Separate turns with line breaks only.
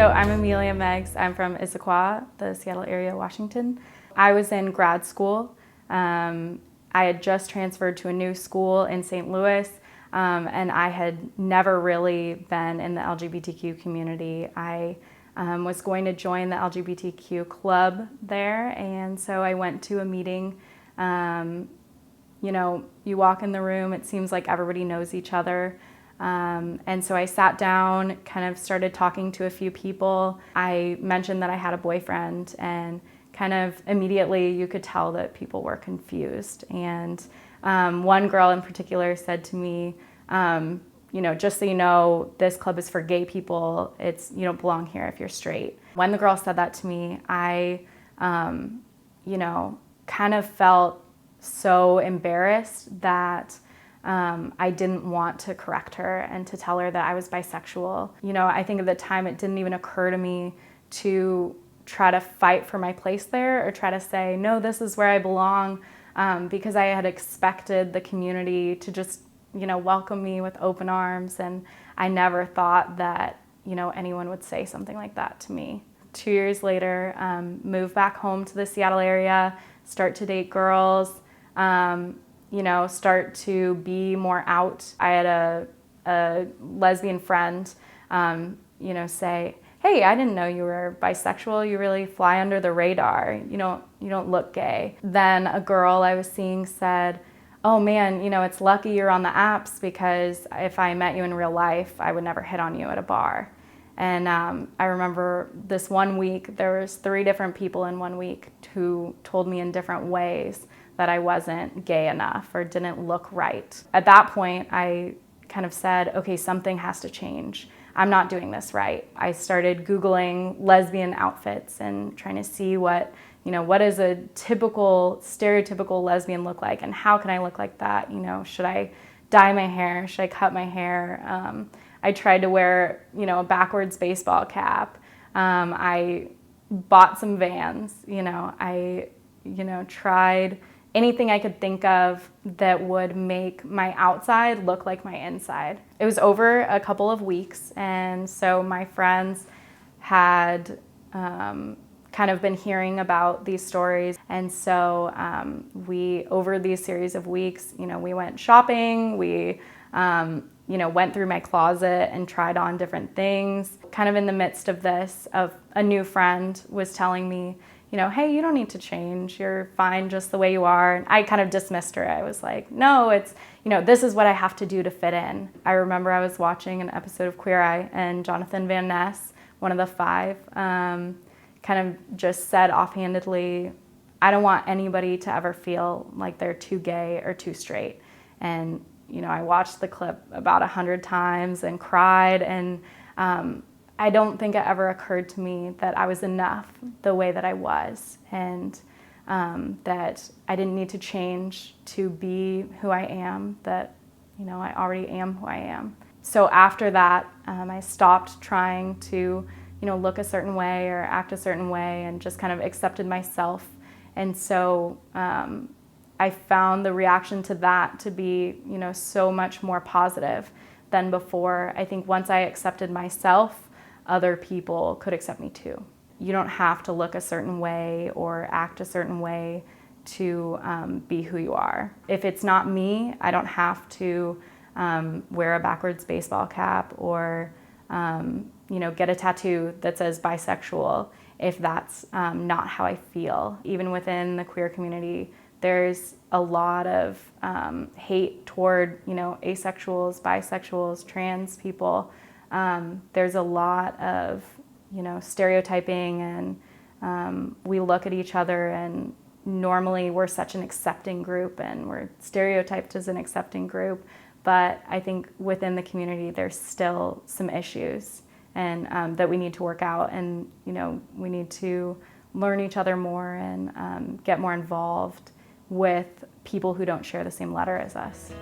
So I'm Amelia Meggs. I'm from Issaquah, the Seattle area, Washington. I was in grad school. I had just transferred to a new school in St. Louis, and I had never really been in the LGBTQ community. I was going to join the LGBTQ club there, and so I went to a meeting. You know, you walk in the room, it seems like everybody knows each other. And so I sat down, kind of started talking to a few people. I mentioned that I had a boyfriend, and kind of immediately you could tell that people were confused. And one girl in particular said to me, you know, just so you know, this club is for gay people. You don't belong here if you're straight. When the girl said that to me, I, you know, kind of felt so embarrassed that I didn't want to correct her and to tell her that I was bisexual. You know, I think at the time it didn't even occur to me to try to fight for my place there or try to say, no, this is where I belong, because I had expected the community to just, you know, welcome me with open arms, and I never thought that, you know, anyone would say something like that to me. 2 years later, moved back home to the Seattle area, start to date girls, you know, start to be more out. I had a lesbian friend, you know, say, hey, I didn't know you were bisexual. You really fly under the radar. You don't look gay. Then a girl I was seeing said, oh man, you know, it's lucky you're on the apps, because if I met you in real life, I would never hit on you at a bar. And I remember this one week, there was 3 different people in 1 week who told me in different ways that I wasn't gay enough or didn't look right. At that point, I kind of said, okay, something has to change. I'm not doing this right. I started Googling lesbian outfits and trying to see what does a typical, stereotypical lesbian look like, and how can I look like that? You know, should I dye my hair? Should I cut my hair? I tried to wear, you know, a backwards baseball cap. I bought some Vans. You know, I tried anything I could think of that would make my outside look like my inside. It was over a couple of weeks, and so my friends had kind of been hearing about these stories, and so we, over these series of weeks, you know, we went shopping, we you know, went through my closet and tried on different things. Kind of in the midst of this, a new friend was telling me, you know, hey, you don't need to change. You're fine just the way you are. And I kind of dismissed her. I was like, no, it's, you know, this is what I have to do to fit in. I remember I was watching an episode of Queer Eye, and Jonathan Van Ness, one of the 5, kind of just said offhandedly, I don't want anybody to ever feel like they're too gay or too straight. And, you know, I watched the clip about 100 times and cried, and I don't think it ever occurred to me that I was enough the way that I was, and that I didn't need to change to be who I am, that, you know, I already am who I am. So after that, I stopped trying to, you know, look a certain way or act a certain way, and just kind of accepted myself. And so I found the reaction to that to be, you know, so much more positive than before. I think once I accepted myself, other people could accept me too. You don't have to look a certain way or act a certain way to be who you are. If it's not me, I don't have to wear a backwards baseball cap or you know, get a tattoo that says bisexual if that's not how I feel. Even within the queer community, there's a lot of hate toward, you know, asexuals, bisexuals, trans people. There's a lot of, you know, stereotyping, and we look at each other, and normally we're such an accepting group, and we're stereotyped as an accepting group, but I think within the community there's still some issues, and that we need to work out, and, you know, we need to learn each other more and get more involved with people who don't share the same letter as us.